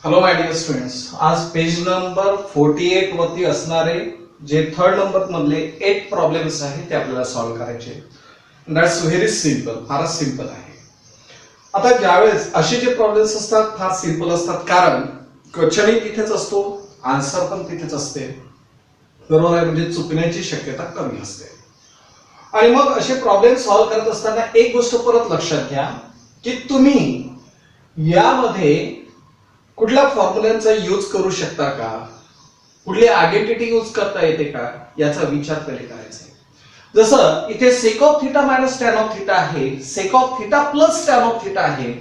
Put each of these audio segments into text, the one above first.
Hello my dear students, आज page number 48 वरती असणारे जे थर्ड नंबर मधले 8 प्रॉब्लेम्स आहेत ते आपल्याला सॉल्व्ह करायचे. दॅट्स व्हेरी सिंपल, फारच सिंपल आहे. आता ज्यावेळेस असे जे प्रॉब्लेम्स असतात फार सिंपल असतात, कारण क्वेश्चनही तिथेच असतो, आन्सर पण तिथेच असते. बरोबर आहे, म्हणजे चुकण्याची शक्यता कमी असते. आणि मग असे प्रॉब्लेम सॉल्व्ह करत असताना एक गोष्ट परत लक्षात घ्या की तुम्ही यामध्ये कुठल्या फॉर्म्युल्यांचा यूज करू शकता का, कुठली आयडेंटिटी यूज करता येते का, याचा विचार पहिले करायचा आहे. जसं इथे sec of theta minus tan of theta आहे, sec of theta plus tan of theta आहे,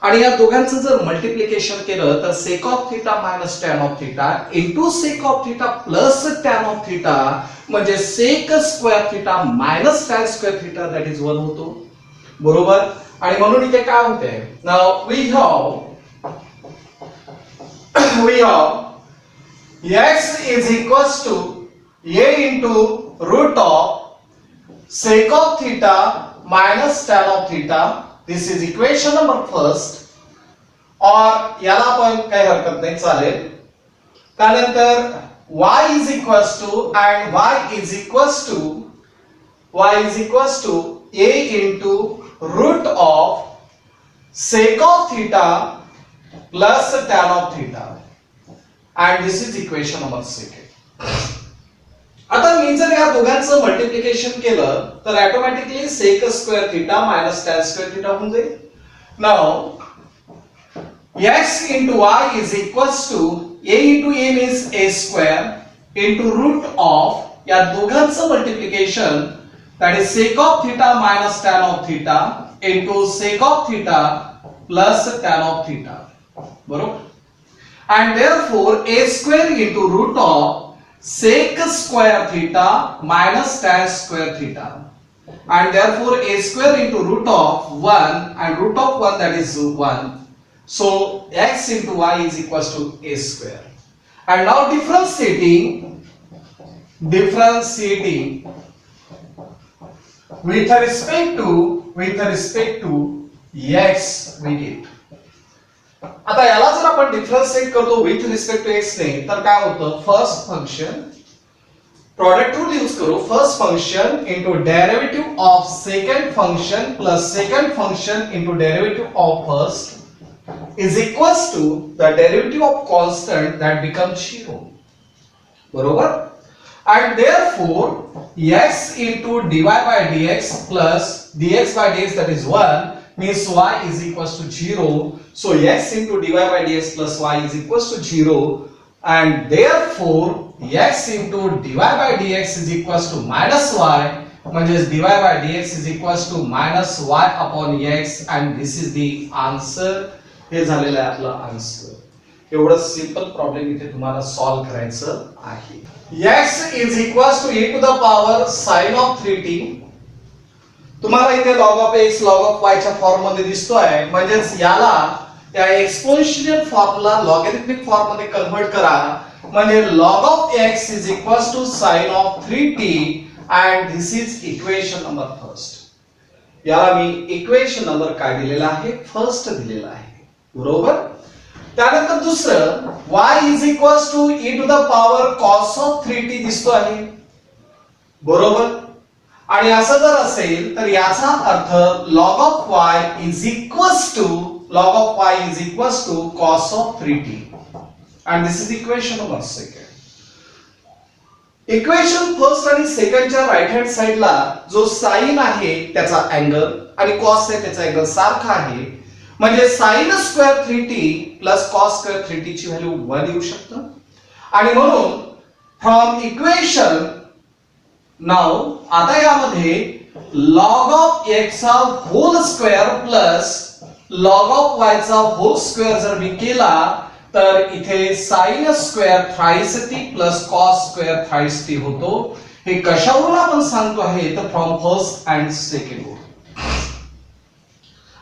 आणि या दोघांचं जर मल्टिप्लिकेशन केलं तर sec of theta minus tan of theta into sec of theta plus tan of theta म्हणजे sec square theta minus tan square theta that is 1 होतो. बरोबर. आणि म्हणून इथे काय होते, now we have x is equals to a into root of sec of theta minus tan of theta. This is equation number first. और याला आपण काही हरकत नाही, चालेल. त्यानंतर y is equals to and y is equals to a into root of sec of theta plus tan of theta. And this is equation number second. आता मी जर या दोघांचं मल्टिप्लिकेशन केलं तर automatically sec square theta minus tan square theta होऊन जाईल. Now x into y is equals to a into a means a square into root of या दोघांचं multiplication that is sec of theta minus tan of theta into sec of theta plus tan of theta. बरोबर. And therefore a square into root of sec square theta minus tan square theta, and therefore a square into root of 1 and root of 1 that is 1. So x into y is equals to a square. And now differentiating with respect to x we did. आता याला जर आपण differentiate करतो with respect to x ने तर काय होतं, first function product rule use करू, first function into derivative of second function plus second function into derivative of first is equals to the derivative of constant that becomes 0. बरोबर. and therefore x into dy by dx plus dx by dx that is 1 means y is equals to 0. So x into dy by dx plus y is equals to 0, and therefore x into dy by dx is equals to minus y, म्हणजे dy by dx is equals to minus y upon x, and this is the answer. हे झालेलं आहे आपलं answer. एवढं simple problem इथे तुम्हाला solve करायचं आहे. x is equals to e to the power sin of 3t. तुम्हाला इथे log of x log of y च्या फॉर्म मध्ये दिसतोय, म्हणजेच याला या एक्सपोनेन्शियल फॉर्मला लॉगॅरिथमिक फॉर्म मध्ये कन्वर्ट करा, म्हणजे log of x is equals to sin of 3t, and this is equation number first. याला मी इक्वेशन नंबर काय दिलेला आहे, फर्स्ट दिलेला आहे. बरोबर. त्यानंतर दुसरं y is equals to e to the power cos of 3t दिसतो आहे. बरोबर. आणि असं जर असेल तर याचा अर्थ log of y is equals to cos of 3t, and this is equation number second. Equation first आणि सेकंडच्या राइट हँड साइडला जो साइन आहे त्याचा अँगल आणि कॉस आहे त्याचा अँगल सारखा आहे, म्हणजे sin square 3t plus cos square 3t ची व्हॅल्यू 1 येऊ शकतं. आणि म्हणून फ्रॉम इक्वेशन नाउ आता यामध्ये log of x चा whole square plus log of y चा होल स्क्वेअर जर मी केला तर इथे sin square thrice t plus cos square thrice t होतो. हे कशावरून आपण सांगतो आहे तर फ्रॉम फर्स्ट अँड सेकंड वरून.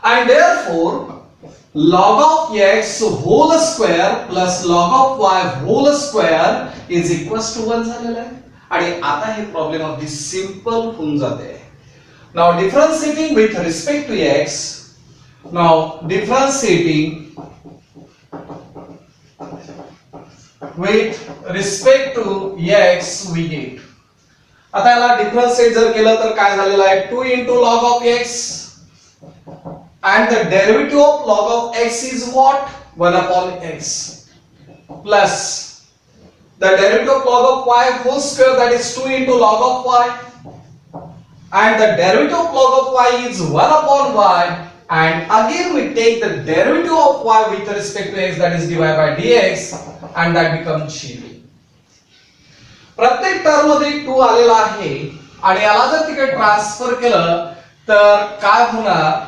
and therefore log of x whole square plus log of y whole square is equals to 1 झालेला आहे. आणि आता हे प्रॉब्लेम अगदी सिंपल होऊन जाते. Now differentiating with respect to x, now differentiating with respect to x we get. आता याला डिफरन्शिएट जर केलं तर काय झालेलं आहे 2 into log of x and the derivative of log of x is what 1 upon x plus the derivative of log of y whole square, that is 2 into log of y, and the derivative of log of y is 1 upon y, and again we take the derivative of y with respect to x, that is dy by dx, and that becomes 0. प्रत्येक term मध्ये 2 आलेला आहे आणि याला जर तिकडे transfer केलं तर काय होणार,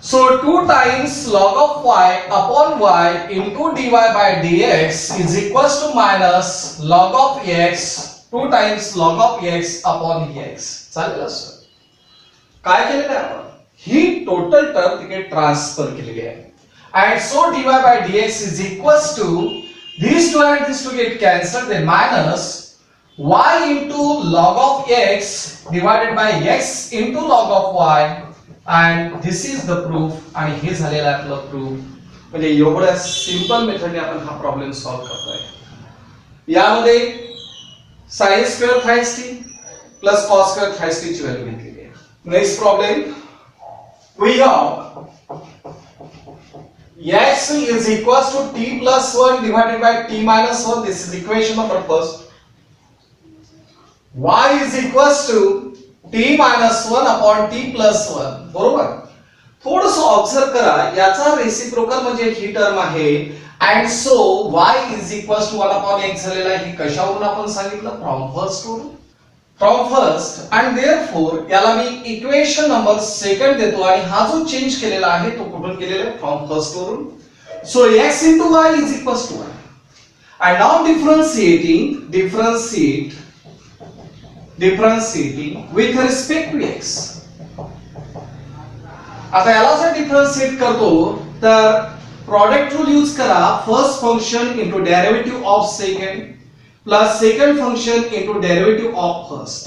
so 2 times log of y upon y into dy by dx is equals to minus log of x 2 times log of x upon x. चालेल असं काय केलेलं आहे आपण, ही टोटल टर्म तिकडे ट्रान्सफर केलेली आहे, and so dy by dx is equals to these two and these two get cancelled, then minus y into log of x divided by x into log of y, and this is the proof. आणि हे झालेलं आहे आपलं proof. म्हणजे एवढ्या simple मेथडने आपण हा problem solve करतोय. यामध्ये sin square thrice t plus cos square thrice t ची व्हॅल्यू घेतलेली आहे. Next problem we have x is equals to t plus 1 divided by t minus 1. This is equation number first. Y is equals to t minus 1 upon t plus 1. बरोबर. थोडंसं observe करा, याचा reciprocal म्हणजे ही term आहे, and so y is equals to 1 upon x झालेला आहे. कशावरून आपण सांगितलं, फ्रॉम फर्स्ट वरून, फ्रॉम फर्स्ट, and therefore याला मी इक्वेशन नंबर सेकंड देतो, आणि हा जो चेंज केलेला आहे तो कुठून केलेला आहे, फ्रॉम फर्स्ट वरून. So x into y is equals to 1, and now differentiating with respect to x. आता याला जर डिफरन्शिएट करतो तर प्रोडक्ट रूल यूज करा, first function into derivative of second plus second function into derivative of first,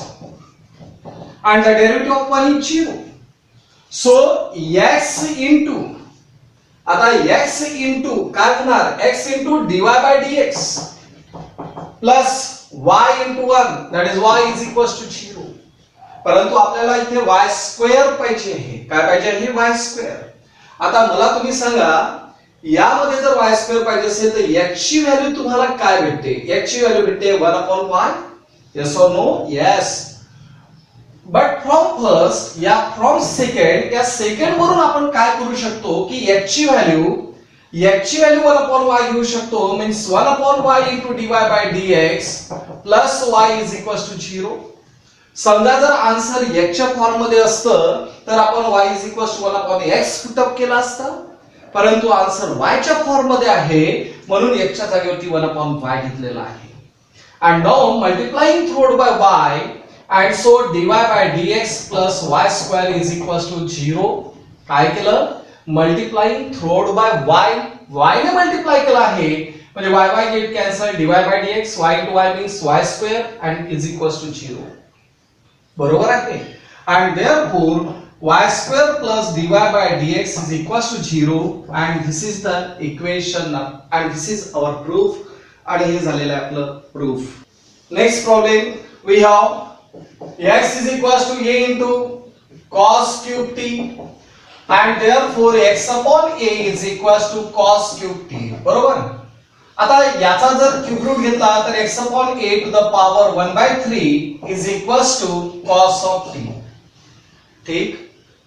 and the derivative of 1 is 0. So x into, आता x into काय होणार, x into dy by dx plus y into 1, that is y is equals to 0. परंतु आपल्याला इथे y square पाहिजे आहे. काय पाहिजे आहे, y स्क्वेअर. आता मला तुम्ही सांगा, यामध्ये जर y स्क्वेअर पाहिजे असेल तर x ची व्हॅल्यू तुम्हाला काय भेटते, x ची व्हॅल्यू भेटते 1 upon y. yes or no, yes. But from first या फ्रॉम सेकंड, या सेकंड वरून आपण काय करू शकतो की x ची व्हॅल्यू 1 upon y घेऊ शकतो, means 1 upon y into dy by dx plus y is equals to 0. समजा जर आन्सर x च्या फॉर्म मध्ये असतं तर आपण y is equals to 1 upon x put up केला असता, परंतु आन्सर y च्या फॉर्म मध्ये आहे म्हणून x च्या जागेवरती 1 upon y घेतलेला आहे. and now multiplying through by y, and so dy by dx plus y square is equals to 0. काय केलं, मल्टिप्लाइंग थ्रू बाय y ने मल्टिप्लाय केला आहे म्हणजे y get cancel, dy by dx y into y means y square and is equals to 0. बरोबर आहे. and therefore y square plus dy by dx is equals to 0, and this is the equation, and this is our proof. आणि हे झालेलं आहे आपलं proof. Next problem we have x is equals to a into cos cube t, and therefore x upon a is equals to cos cube t. बरोबर. आता याचा जर cube route घेतला तर x upon a to the power 1/3 is equals to cos of t. ठीक.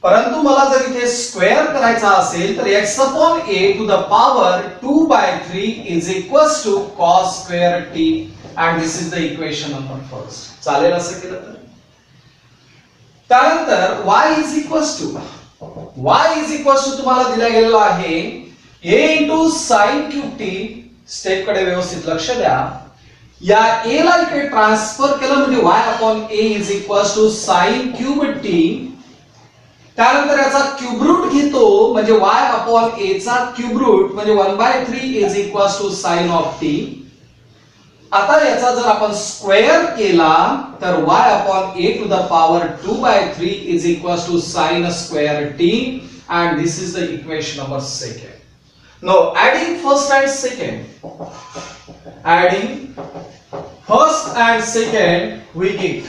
परंतु मला जर इथे स्क्वेअर करायचा असेल तर x upon a to the power 2/3 is equals to cos square t, and this is the equation number first. चालेल असं केलं तर. त्यानंतर y is equals to तुम्हाला दिला गेलेला आहे a into sin cube t. Step कडे व्यवस्थित लक्ष द्या. या a ला इकडे ट्रान्सफर केलं म्हणजे y upon a is equals to sin cube t. त्यानंतर याचा क्यूब रूट घेतो म्हणजे y upon a चा क्यूब रूट म्हणजे 1/3 is equals to sin of t. आता याचा जर आपण स्क्वेअर केला तर y upon a to the power 2/3 is equals to sin square t, and this is the equation number second. Now adding first and second. Adding first and second we get.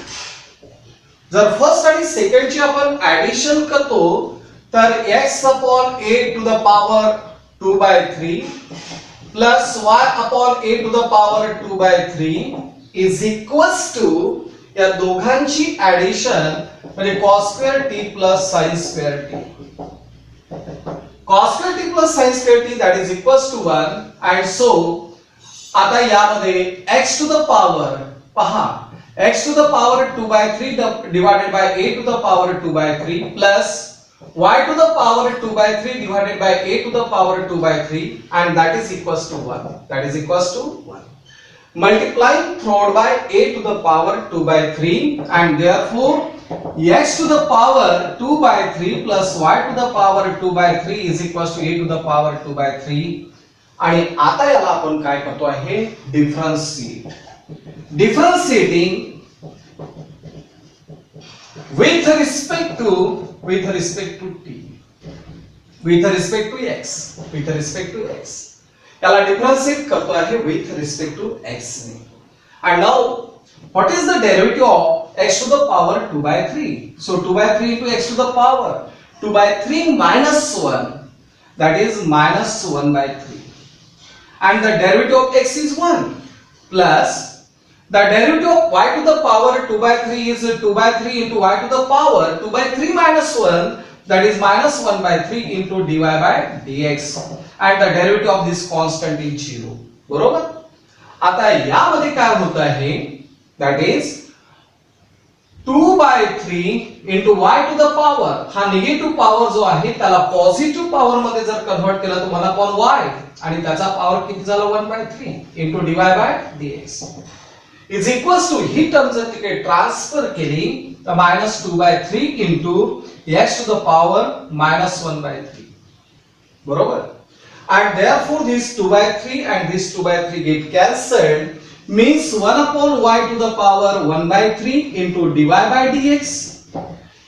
जर first आणि second ची आपण addition करतो तर x upon a to the power 2 by 3 plus y upon a to the power 2 by 3 is equals to या दोघांची addition म्हणजे cos square t plus sin square t. cos square t plus sin square t that is equals to 1 and so आता यामध्ये x to the power पहा x to the power 2 by 3 divided by a to the power 2 by 3 plus y to the power 2 by 3 divided by a to the power 2 by 3 and that is equals to 1. That is equals to 1. Multiplying through by a to the power 2 by 3 and therefore x to the power 2 by 3 plus y to the power 2 by 3 is equals to a to the power 2 by 3 आणि आता याला आपण काय करतो आहे differentiate. Differentiating with respect to t, with respect to x, याला differentiate करतो आहे with respect to x ने. And now what is the derivative of x to the power 2 by 3? So 2 by 3 into x to the power 2 by 3 minus 1, that is minus 1 by 3, and the derivative of x is 1 plus the derivative of y to the power 2 by 3 is 2 by 3 into y to the power 2 by 3 minus 1, that is minus 1 by 3 into dy by dx, and the derivative of this constant is 0. बरोबर. आता यामध्ये काय होत आहे that is 2 by 3 into y to the power, हा negative power जो आहे त्याला पॉझिटिव्ह पॉवर मध्ये जर कन्वर्ट केला तर 1 upon y आणि त्याचा पॉवर किती झाला 1 by 3 into dy by dx is equals to he term जर तिकडे ट्रान्सफर केली तर minus 2 by 3 into x to the power minus 1 by 3. बरोबर. And therefore this 2 by 3 and this 2 by 3 get cancelled means 1 upon y to the power 1 by 3 into dy by dx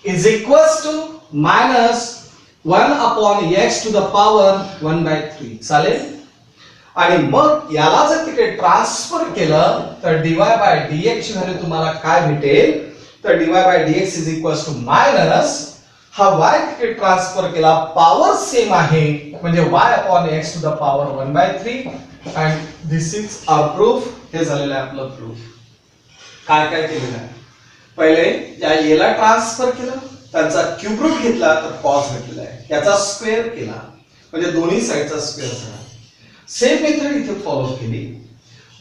is equals to minus 1 upon x to the power 1 by 3. चालेल. आणि मग याला जर तिकडे transfer केलं तर dy by dx ची value तुम्हाला काय भेटेल तर dy by dx is equals to minus हा y तिकडे ट्रान्सफर केला पॉवर सेम आहे म्हणजे y upon x to the power 1 by 3 and this is our proof. हे झालेलं आहे आपलं प्रूफ. काय काय केलेलं आहे पहिले या याला ट्रान्सफर केलं त्यांचा क्यूब रूट घेतला तर cos भेटलेला आहे याचा स्क्वेअर केला म्हणजे दोन्ही साइडचा स्क्वेअर झाला. सेम मेथड इथे फॉलो केली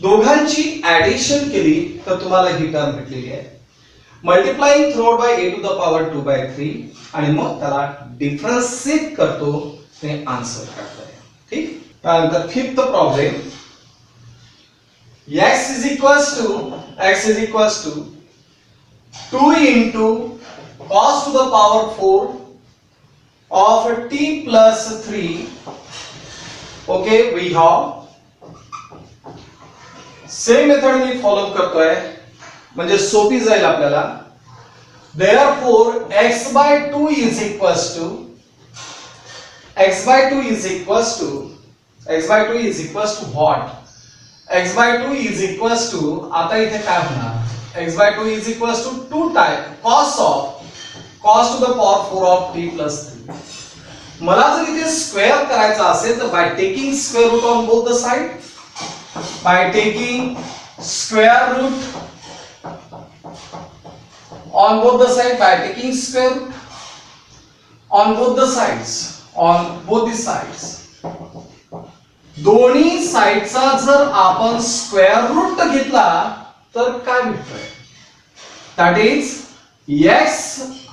दोघांची ऍडिशन केली तर तुम्हाला ही टर्म भेटलेली आहे multiplying through by a to the power 2 by 3 आणि मग त्याला डिफरन्शिएट करतो ते आन्सर काढताय. ठीक. त्यानंतर fifth problem x is equals to 2 into cos to the power 4 of t plus 3. Okay, we have same method me follow करतोय म्हणजे सोपी जाईल आपल्याला. Therefore x by 2 is equals to what? x by 2 is equals to आता इथे काय होणार x by 2 is equals to 2 times cos to the power 4 of t plus 3. मला जर इथे स्क्वेअर करायचा असेल तर by taking square root on both the side by taking square root on both the sides, by taking square root on both the sides, on both the sides. दोन्ही साइडचा जर आपण square route घेतला तर काय भेटतंय? That is x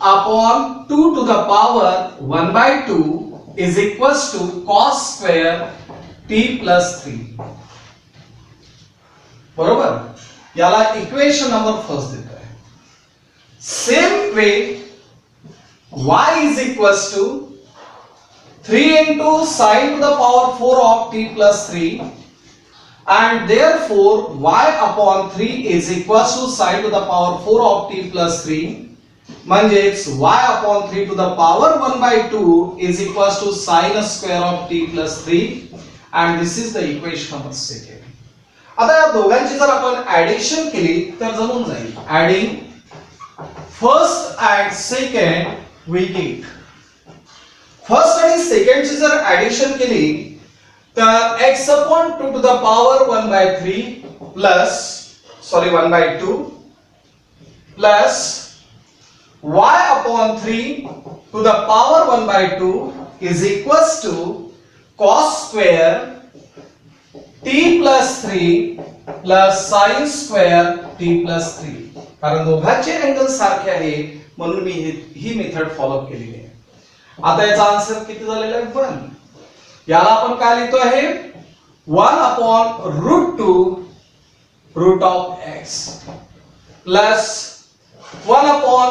upon 2 to the power 1 by 2 is equals to cos square t plus 3. बरोबर? याला equation number first देतो आहे. Same way y is equals to 3 into sin to the power 4 of t plus 3 and therefore y upon 3 is equals to sin to the power 4 of t plus 3 म्हणजेच y upon 3 to the power 1 by 2 is equals to sin square of t plus 3 and this is the equation number second. आता या दोघांची जर आपण addition केली तर जमून जाईल. Adding first and second we get. First आणि सेकंड ची जर ऍडिशन केली तर x upon 2 to the power 1 by 3 plus 1 by 2 plus y upon 3 to the power 1 by 2 is equals to cos square t plus 3 plus sin square t plus 3. कारण दोघांचे angle सारखे आहे म्हणून मी ही मेथड फॉलो केलेली आहे. आता याचा आन्सर किती झालेला आहे 1. याला आपण काय लिहितो आहे 1 upon √2 root of x plus 1 upon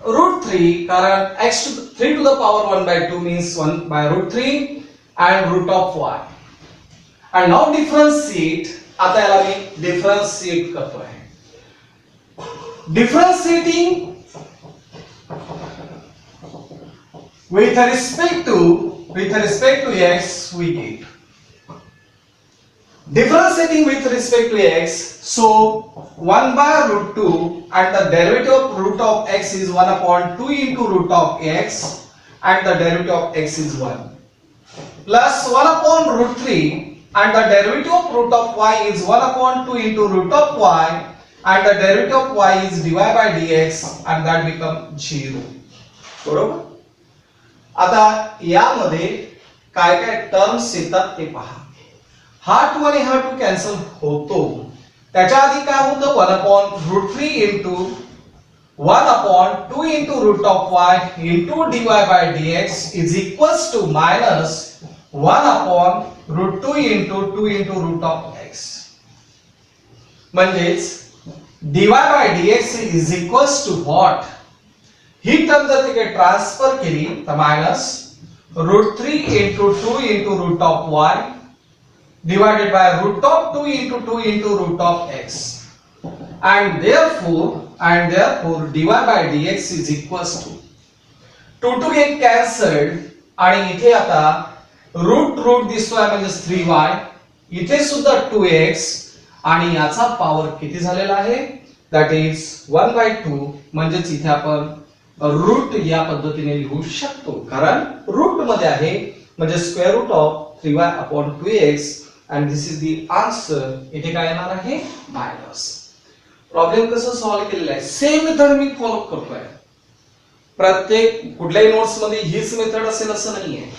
√3 कारण x to 3 to the power 1 by 2 means 1 by √3 and root of y. And now differentiate. आता याला मी डिफरन्शिएट करतो आहे. Differentiating with respect to x we get. Differentiating with respect to x, so 1 by √2 and the derivative of root of x is 1 upon 2 into root of x and the derivative of x is 1 plus 1 upon √3 and the derivative of root of y is 1 upon 2 into root of y and the derivative of y is dy by dx and that become 0. बरोबर. आता यामध्ये काय काय terms येतात ते पहा. हा 2 आणि हा 2 कॅन्सल होतो. त्याच्या आधी काय होतं 1 upon √3 into 1 upon 2 into root of y into dy by dx is equals to minus 1 upon √2 into 2 into root of x. म्हणजेच dy by dx is equals to what? He term जर तिकडे transfer केली तर minus √3 into 2 into root of y divided by root of 2 into 2 into root of x and therefore dy by dx is equals to 2 get cancelled आणि इथे आता route दिसतोय म्हणजे 3y, इथे सुद्धा 2x आणि याचा पॉवर किती झालेला आहे दॅट इज 1/2 म्हणजेच इथे आपण रूट या पद्धतीने लिहू शकतो कारण रूट मध्ये आहे म्हणजे square root of 3y upon 2x and this is the answer. इथे काय येणार आहे मायनस. प्रॉब्लेम कसं सॉल्व्ह केलेला आहे सेम मेथड मी फॉलो करतोय. प्रत्येक कुठल्याही नोट्स मध्ये हीच मेथड असेल असं नाहीये.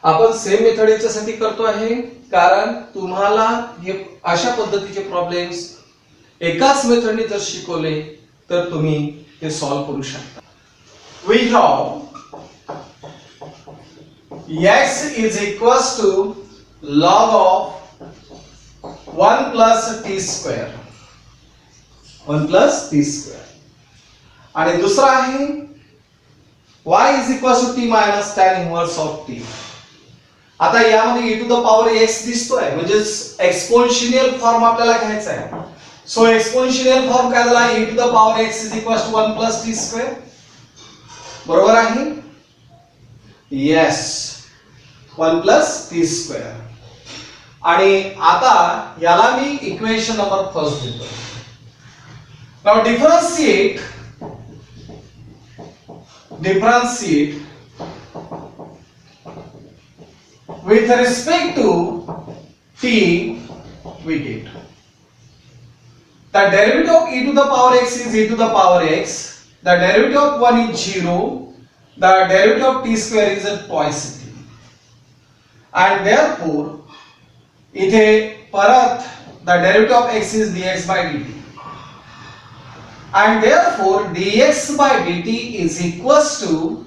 आपण सेम मेथड याच्यासाठी करतो आहे कारण तुम्हाला हे अशा पद्धतीचे प्रॉब्लेम्स एकाच मेथडने जर शिकवले तर तुम्ही ते सॉल्व्ह करू शकता. We have x is equals to log of 1 plus t square. 1 plus t square. आणि दुसरा आहे y is equals to t minus tan inverse of t. आता यामध्ये e to the power x दिसतोय म्हणजे एक्सपोनेन्शियल फॉर्म आपल्याला घ्यायचा आहे. सो एक्सपोनेन्शियल फॉर्म काय झाला e to the power x is equals to 1 plus t square. बरोबर आहे येस 1 plus t square. आणि आता याला मी इक्वेशन नंबर फर्स्ट देतो. Now differentiate with respect to t we get the derivative of e to the power x is e to the power x, the derivative of 1 is 0, the derivative of t square is twice t and therefore इथे परत the derivative of x is dx by dt and therefore dx by dt is equals to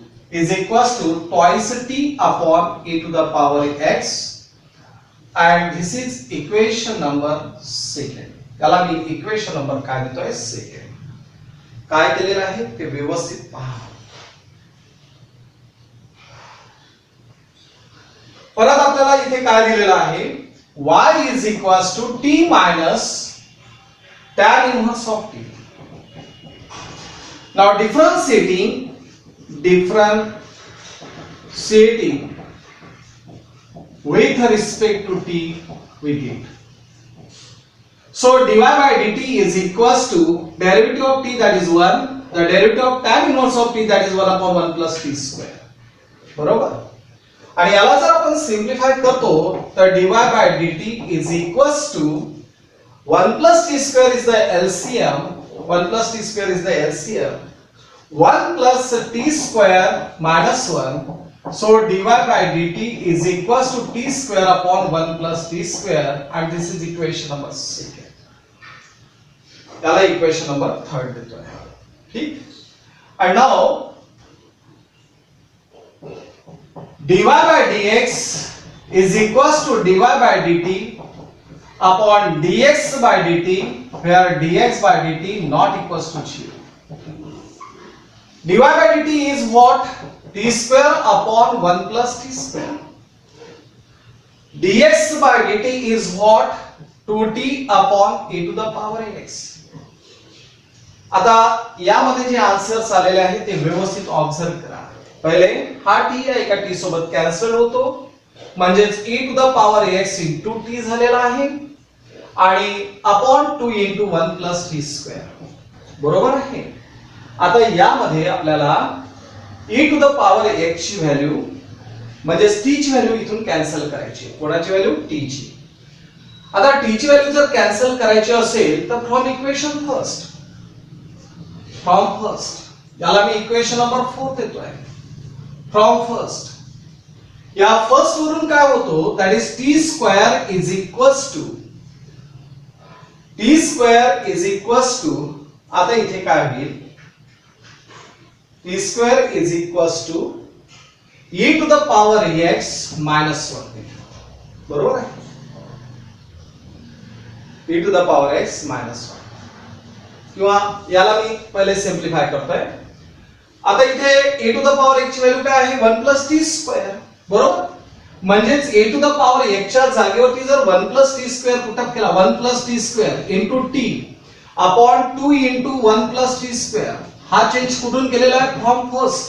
twice t upon e to the power x and this is equation number second. याला मी equation number काय देतोय second. काय केलेलं आहे ते व्यवस्थित पहा. परत आपल्याला इथे काय दिलेलं आहे y is equals to t minus tan inverse of t. Now differentiating with respect to t we get. So dy by dt is equals to derivative of t that is 1, the derivative of tan inverse of t that is 1 upon 1 plus t square. बरोबर. आणि याला जर आपण simplify करतो तर dy by dt is equals to 1 plus t square is the LCM, 1 plus t square is the LCM, 1 plus t square minus 1. So dy by dt is equals to t square upon 1 plus t square, and this is equation number 2. याला equation number 3 देतोय. ठीक. And now dy by dx is equals to dy by dt upon dx by dt, where dx by dt not equals to 0. dy by dt is what? T square upon 1 plus t square. dx by dt is what? 2t upon e to the power x. आता यामध्ये जे answers आलेले आहेत ते व्यवस्थित observe करा. पहिले हा t एका t सोबत कॅन्सल होतो, म्हणजेच e to the power x into t झालेला आहे आणि upon 2 into 1 plus t square. बरोबर आहे. आता यामध्ये आपल्याला e to the power x ची व्हॅल्यू म्हणजे t ची व्हॅल्यू इथून कॅन्सल करायची. कोणाची व्हॅल्यू? t ची. आता t ची व्हॅल्यू जर कॅन्सल करायची असेल तर फ्रॉम इक्वेशन फर्स्ट, याला मी इक्वेशन नंबर 4 देतोय. फ्रॉम फर्स्ट, या फर्स्ट वरून काय होतो? That is t square is equals to आता इथे काय होईल? t square is equals to e to the power x minus 1. बरोबर आहे? e to the power x minus 1. किंवा याला मी पहिले सिम्प्लिफाय करतोय. आता इथे e to the power x ची व्हॅल्यू काय आहे? 1 plus t square. बरोबर? म्हणजेच e to the power x च्या जागेवरती जर 1 plus t square पुटअप केला, 1 plus t square into t upon 2 into 1 plus t square, हा चेंज कुठून केलेला आहे? From first.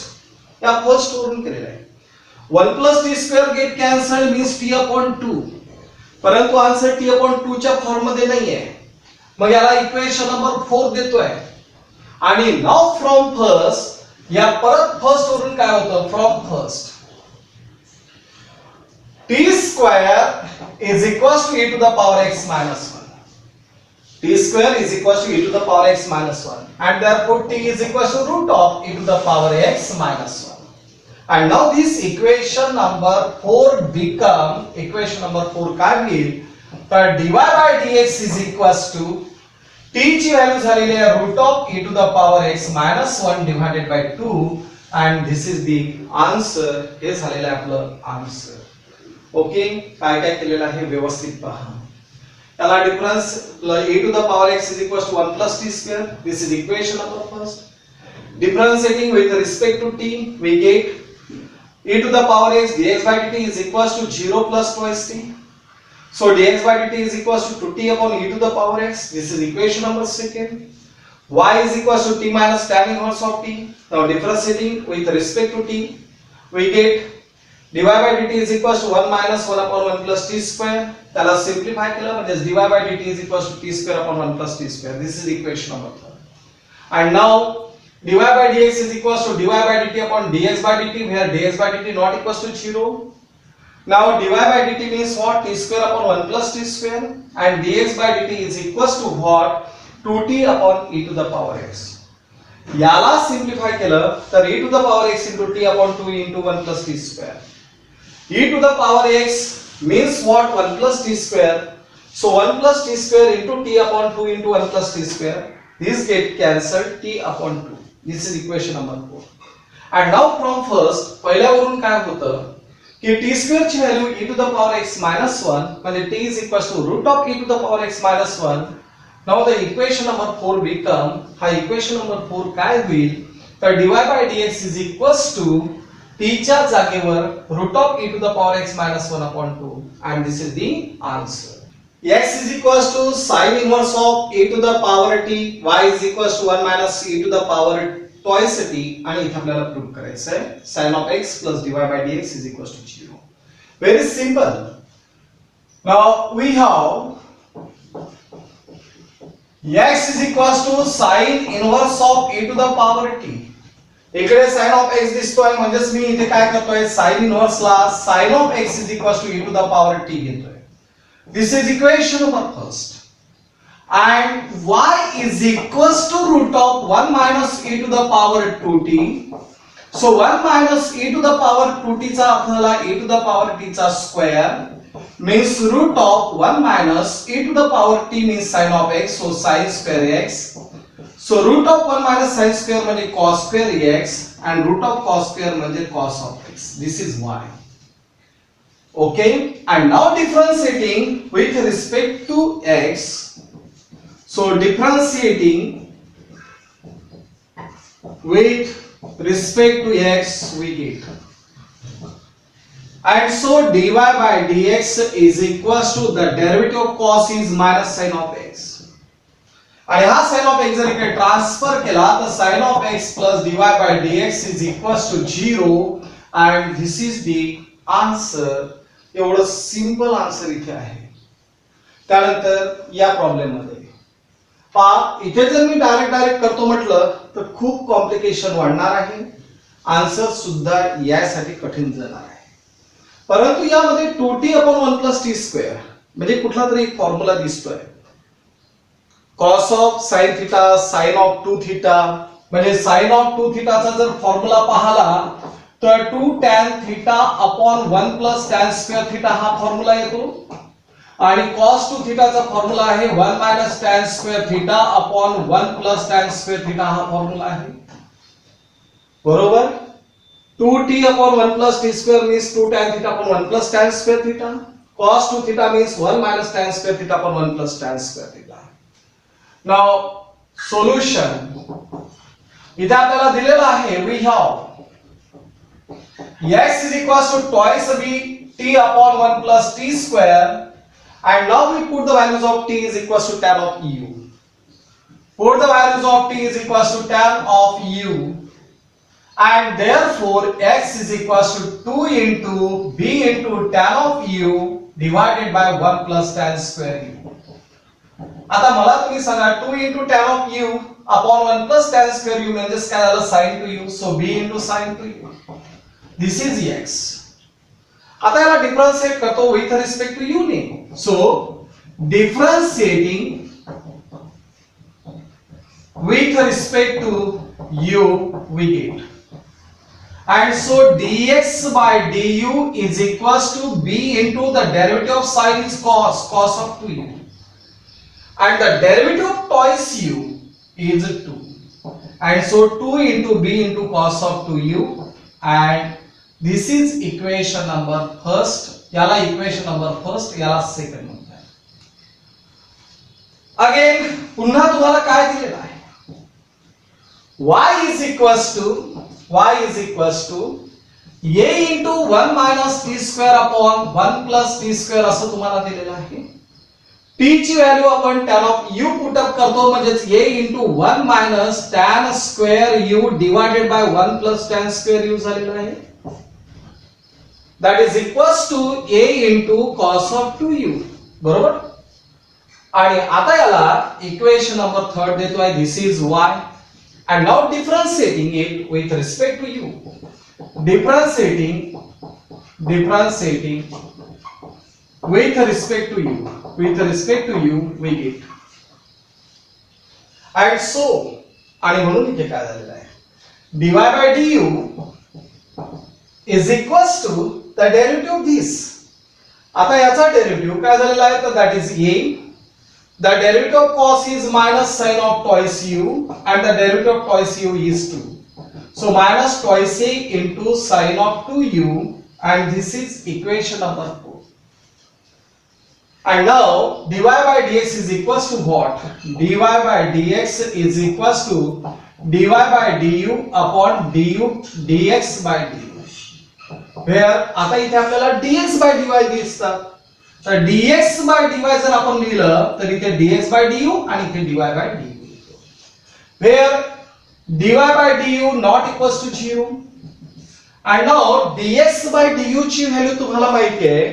या फर्स्ट वरून केलेला आहे. 1 plus t square get cancel means t upon 2, परंतु आन्सर t upon 2 च्या फॉर्म मध्ये नाहीये. मग याला इक्वेशन नंबर 4 देतोय. आणि नाउ फ्रॉम फर्स्ट, या परत फर्स्ट वरून काय होतं? From first t square is equals to e to the power x minus 1. t square is equals to e to the power x minus 1, and therefore t is equals to root of e to the power x minus 1. And now this equation number 4 become equation number 4 काय होईल? तर dy by dx is equals to t ची value झालेली आहे root of e to the power x minus 1 divided by 2, and this is the answer. हे झालेलं आहे आपलं आन्सर. ओके, काय काय केलेलं आहे व्यवस्थित पहा. याला difference e to the power x is equals to 1 plus t square. This is equation number first. Differentiating with respect to t, we get e to the power x dx by dt is equals to 0 plus twice t. So dx by dt is equals to 2t upon e to the power x. This is equation number second. Y is equals to t minus tan inverse of t. Now differentiating with respect to t, we get dy by dt is equals to 1 minus 1 upon 1 plus t square. त्याला simplify केलं म्हणजे dy by dt is equals to t square upon 1 plus t square. This is equation number 3. And now dy by dx is equals to dy by dt upon dx by dt, where dx by dt not equals to 0. Now dy by dt means what? T square upon 1 plus t square, and dx by dt is equals to what? 2t upon e to the power x. याला simplify केलं तर e to the power x into t upon 2 into 1 plus t square. e to the power x means what? 1 plus t square. So 1 plus t square into t upon 2 into 1 plus t square. These get cancelled, t upon 2. This is equation number 4. And now from first, पहिल्यावरून काय होतं की t square ची value e to the power x minus 1 म्हणजे t is equals to root of e to the power x minus 1. Now the equation number 4 become, हा equation number 4 काय होईल? तर dy by dx is equals to t च्या जागेवर root of e to the power x minus 1 upon 2, and this is the answer. X is equals to sin inverse of e to the power t, y is equals to 1 minus e to the power toys साठी आणि इथे आपल्याला prove करायचं आहे sin of x plus dy by dx is equals to 0. Very simple. Now we have x is equals to sin inverse of e to the power t. इकडे sin of x दिसतोय म्हणजेच मी इथे काय करतोय sin inverse ला sin of x is equals to e to the power t घेतोय. This is equation number first. And y is equals to root of 1 minus e to the power 2t. So 1 minus e to the power 2t चा अर्थ झाला e to the power t चा square means root of 1 minus e to the power t means sin of x, so sin square x. So root of 1 minus sin square म्हणजे cos square x and root of cos square म्हणजे cos of x. This is y. Okay, and now differentiating with respect to x. So differentiating with respect to x we get, and so dy by dx is equals to the derivative of cos is minus sin of x. आणि हा sin of x जर इकडे transfer केला तर sin of x plus dy by dx is equals to 0 and this is the answer. एवढं simple answer इथे आहे. त्यानंतर या प्रॉब्लेम मध्ये इथे जर मी डायरेक्ट करतो म्हटलं तर खूप कॉम्प्लिकेशन वाढणार आहे. आन्सर सुद्धा यासाठी कठीण जाणार आहे. परंतु यामध्ये 2t upon 1 plus t square म्हणजे कुठला तरी एक फॉर्म्युला दिसतोय. cos of sin theta sin of 2 theta म्हणजे sin of 2 theta चा जर फॉर्म्युला पाहिला तर 2 tan theta upon 1 plus tan square theta हा फॉर्म्युला येतो. आणि cos 2 theta चा फॉर्म्युला आहे 1 minus tan square theta upon 1 plus tan square theta हा फॉर्म्युला आहे. बरोबर. 2t upon 1 plus t square means 2 tan theta upon 1 plus tan square theta. Cos 2 theta means 1 minus tan square theta upon 1 plus tan square theta. Now solution. इथे आपल्याला दिलेला आहे we have x is equals to twice b t upon 1 plus t square, and now we put the values of t is equals to tan of u. Put the values of t is equals to tan of u, and therefore x is equals to 2 into b into tan of u divided by 1 plus tan square u. आता मला तुम्ही सांगा 2 into tan of u upon 1 plus tan square u म्हणजेच काय झालं sin to u, so b into sin to u. This is x. आता याला differentiate करतो with respect to u ने. So differentiating with respect to u we get, and so dx by du is equals to b into the derivative of sin is cos of 2u, and the derivative of twice u is 2, and so 2 into b into cos of 2u, and this is equation number first. याला equation number first, याला second म्हणतात. Again पुन्हा तुम्हाला काय दिलेलं आहे y is equals to a into 1 minus t square upon 1 plus t square असं तुम्हाला दिलेलं आहे. t ची व्हॅल्यू आपण tan of u put up करतो म्हणजेच a into 1 minus tan square u divided by 1 plus tan square u झालेलं आहे. That is equals to a into cos of 2u. बरोबर. आणि आता याला इक्वेशन नंबर थर्ड देतोय. This is y, and now differentiating it with respect to u. Differentiating with respect to u we get, and so आणि म्हणून इथे काय झालेलं आहे dy by du is equals to the derivative of this. आता याचा derivative काय झालेला आहे तर that is a. The derivative of cos is minus sin of twice u, and the derivative of twice u is 2. So minus twice a into sin of 2u, and this is equation number 4. And now dy by dx is equals to what? Dy by dx is equals to dy by du upon du dx by du. Where आता इथे आपल्याला dx by dy दिसतात. तर dx by dy जर आपण लिहिलं तर इथे dx by du आणि इथे dy by du. Where dy by du not equals to 0. And now dx by du ची व्हॅल्यू तुम्हाला माहिती आहे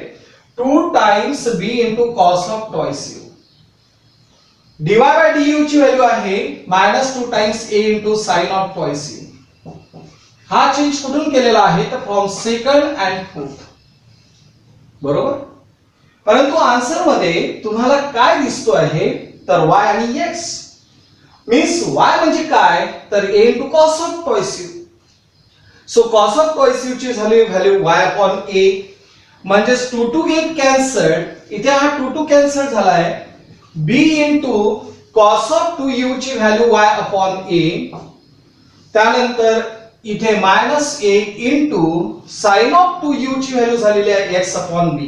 2 times b into cos of twice u. dy by du ची व्हॅल्यू आहे -2 times a into sin of twice u. हा change कुठून केलेला आहे तर फ्रॉम सेकंड अँड फोर्थ. बरोबर. परंतु आन्सर मध्ये तुम्हाला काय दिसतो आहे तर y आणि x. मीन्स y म्हणजे काय तर a into cos of twice u. So cos of twice u ची व्हॅल्यू y upon a म्हणजे 2 गेट कॅन्सल्ड. इथे हा 2 कॅन्सल झालाय. b into cos of 2u ची व्हॅल्यू y upon a. त्यानंतर इथे -a into sin of 2u ची value झालेली आहे x upon b.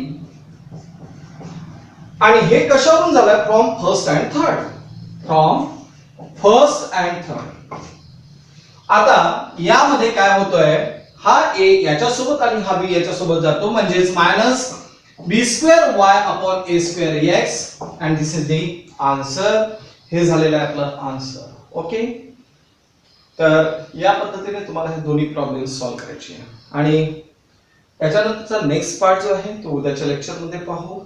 आणि हे कशावरून झालंय from first and third. From first and third. आता यामध्ये काय होतोय हा a याच्यासोबत आणि हा b याच्यासोबत जातो म्हणजेच -b² y upon a² x and this is the answer. हे झालेलं आहे आपलं आन्सर. ओके. तर या पद्धतीने तुम्हाला हे दोन्ही प्रॉब्लेम सॉल्व्ह करायचे आहे आणि त्याच्यानंतरचा नेक्स्ट पार्ट जो आहे तो उद्याच्या लेक्चर मध्ये पाहू.